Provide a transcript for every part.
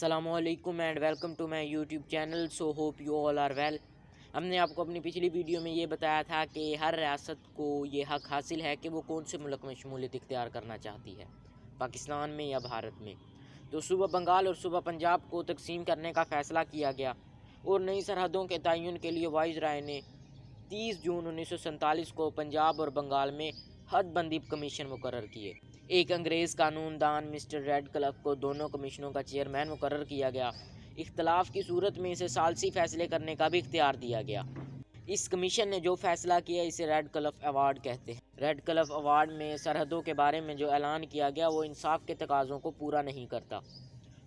السلام علیکم and welcome to my YouTube channel. So hope you all are well. ہم نے آپ کو اپنی پچھلی ویڈیو میں یہ بتایا تھا کہ ہر ریاست کو یہ حق حاصل ہے کہ وہ کون سے ملک میں شمولیت اختیار کرنا چاہتی ہے، پاکستان میں یا بھارت میں. تو صوبہ بنگال اور صوبہ پنجاب کو تقسیم کرنے کا فیصلہ کیا گیا اور نئی سرحدوں کے تعین کے لیے وائس رائے نے 30 جون 1947 کو پنجاب اور بنگال میں حد بندی کمیشن مقرر کیے. ایک انگریز قانون دان مسٹر ریڈ کلف کو دونوں کمیشنوں کا چیئرمین مقرر کیا گیا. اختلاف کی صورت میں اسے ثالثی فیصلے کرنے کا بھی اختیار دیا گیا. اس کمیشن نے جو فیصلہ کیا اسے ریڈ کلف ایوارڈ کہتے ہیں. ریڈ کلف ایوارڈ میں سرحدوں کے بارے میں جو اعلان کیا گیا وہ انصاف کے تقاضوں کو پورا نہیں کرتا.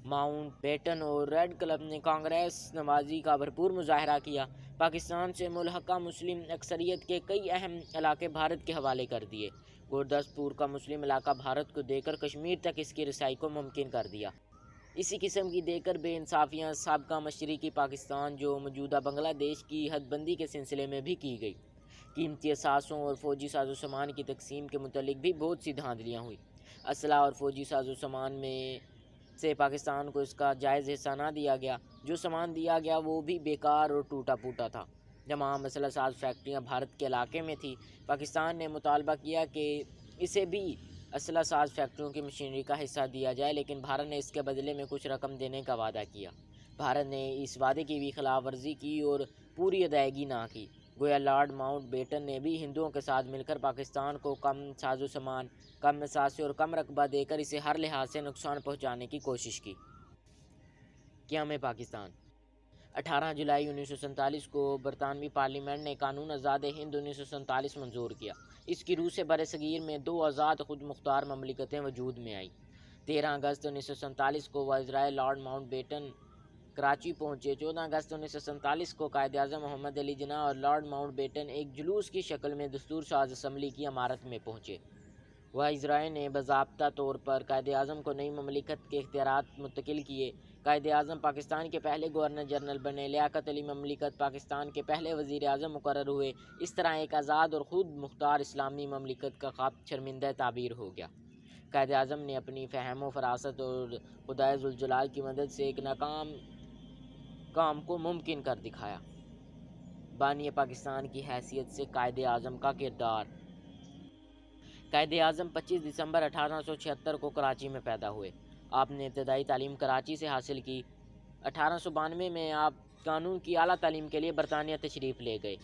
ماؤنٹ بیٹن اور ریڈ کلف نے کانگریس نوازی کا بھرپور مظاہرہ کیا. پاکستان سے ملحقہ مسلم اکثریت کے کئی اہم علاقے بھارت کے حوالے کر دیے. گورداسپور کا مسلم علاقہ بھارت کو دے کر کشمیر تک اس کی رسائی کو ممکن کر دیا. اسی قسم کی دے کر بے انصافیاں سابقہ مشرقی پاکستان جو موجودہ بنگلہ دیش کی حد بندی کے سلسلے میں بھی کی گئی. قیمتی اثاثوں اور فوجی ساز و سامان کی تقسیم کے متعلق بھی بہت سی دھاندلیاں ہوئی. اسلحہ اور فوجی ساز و سامان میں سے پاکستان کو اس کا جائز حصہ نہ دیا گیا. جو سامان دیا گیا وہ بھی بیکار اور ٹوٹا پھوٹا تھا. تمام اسلحہ ساز فیکٹریاں بھارت کے علاقے میں تھی. پاکستان نے مطالبہ کیا کہ اسے بھی اسلحہ ساز فیکٹریوں کی مشینری کا حصہ دیا جائے، لیکن بھارت نے اس کے بدلے میں کچھ رقم دینے کا وعدہ کیا. بھارت نے اس وعدے کی بھی خلاف ورزی کی اور پوری ادائیگی نہ کی. گویا لارڈ ماؤنٹ بیٹن نے بھی ہندوؤں کے ساتھ مل کر پاکستان کو کم ساز و سامان، کم اثاثے اور کم رقبہ دے کر اسے ہر لحاظ سے نقصان پہنچانے کی کوشش کی. قیام پاکستان 18 جولائی 1947 کو برطانوی پارلیمنٹ نے قانون آزاد ہند 1947 منظور کیا. اس کی روح سے بر صغیر میں 2 آزاد خود مختار مملکتیں وجود میں آئیں. 13 اگست 1947 کو viceroy lord Mountbatten Karachi پہنچے. 14 اگست 1947 کو قائد اعظم محمد علی جناح اور لارڈ ماؤنٹ بیٹن ایک جلوس کی شکل میں دستور ساز اسمبلی کی عمارت میں پہنچے. وائسرائے نے باضابطہ طور پر قائد اعظم کو نئی مملکت کے اختیارات منتقل کیے. قائد اعظم پاکستان کے پہلے گورنر جنرل بنے. لیاقت علی مملکت پاکستان کے پہلے وزیر اعظم مقرر ہوئے. اس طرح ایک آزاد اور خود مختار اسلامی مملکت کا خواب شرمندہ تعبیر ہو گیا. قائد اعظم نے اپنی فہم و فراست اور خدائے ذوالجلال کی مدد سے ایک ناکام کام کو ممکن کر دکھایا. بانی پاکستان کی حیثیت سے قائد اعظم کا کردار. قائد اعظم 25 دسمبر 1876 کو کراچی میں پیدا ہوئے. آپ نے ابتدائی تعلیم کراچی سے حاصل کی. 1892 میں آپ قانون کی اعلیٰ تعلیم کے لیے برطانیہ تشریف لے گئے.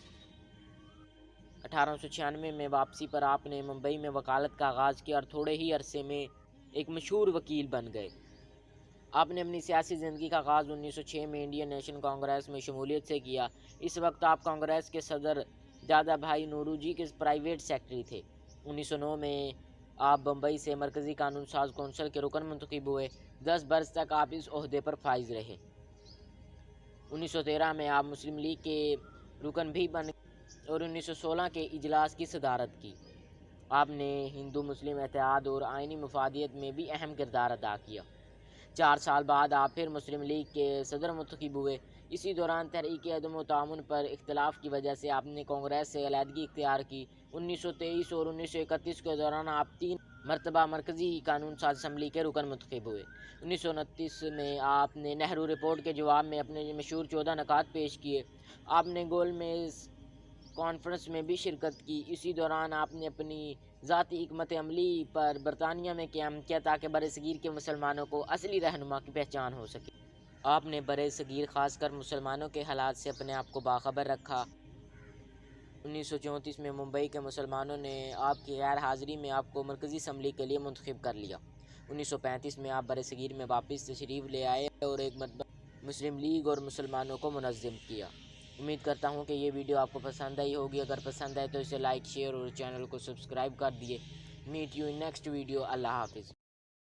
1896 میں واپسی پر آپ نے ممبئی میں وکالت کا آغاز کیا اور تھوڑے ہی عرصے میں ایک مشہور وکیل بن گئے. آپ نے اپنی سیاسی زندگی کا آغاز 1906 میں انڈین نیشنل کانگریس میں شمولیت سے کیا. اس وقت آپ کانگریس کے صدر دادا بھائی نورو جی کے پرائیویٹ سیکرٹری تھے. 1909 میں آپ بمبئی سے مرکزی قانون ساز کونسل کے رکن منتخب ہوئے. 10 برس تک آپ اس عہدے پر فائز رہے. 1913 میں آپ مسلم لیگ کے رکن بھی بن اور 1916 کے اجلاس کی صدارت کی. آپ نے ہندو مسلم اتحاد اور آئینی مفادیت میں بھی اہم کردار ادا کیا. 4 سال بعد آپ پھر مسلم لیگ کے صدر منتخب ہوئے. اسی دوران تحریک عدم و تعاون پر اختلاف کی وجہ سے آپ نے کانگریس سے علیحدگی اختیار کی. 1923 اور 1931 کے دوران آپ 3 مرتبہ مرکزی قانون ساز اسمبلی کے رکن منتخب ہوئے. 1929 میں آپ نے نہرو رپورٹ کے جواب میں اپنے مشہور 14 نکات پیش کیے. آپ نے گول میز کانفرنس میں بھی شرکت کی. اسی دوران آپ نے اپنی ذاتی حکمت عملی پر برطانیہ میں قیام کیا تاکہ بر صغیر کے مسلمانوں کو اصلی رہنما کی پہچان ہو سکے. آپ نے بر صغیر خاص کر مسلمانوں کے حالات سے اپنے آپ کو باخبر رکھا. 1934 میں ممبئی کے مسلمانوں نے آپ کی غیر حاضری میں آپ کو مرکزی اسمبلی کے لیے منتخب کر لیا. 1935 میں آپ بر صغیر میں واپس تشریف لے آئے اور ایک مرتبہ مسلم لیگ اور مسلمانوں کو منظم کیا. امید کرتا ہوں کہ یہ ویڈیو آپ کو پسند آئی ہوگی. اگر پسند آئے تو اسے لائک، شیئر اور چینل کو سبسکرائب کر دیے. Meet you in next video. اللہ حافظ.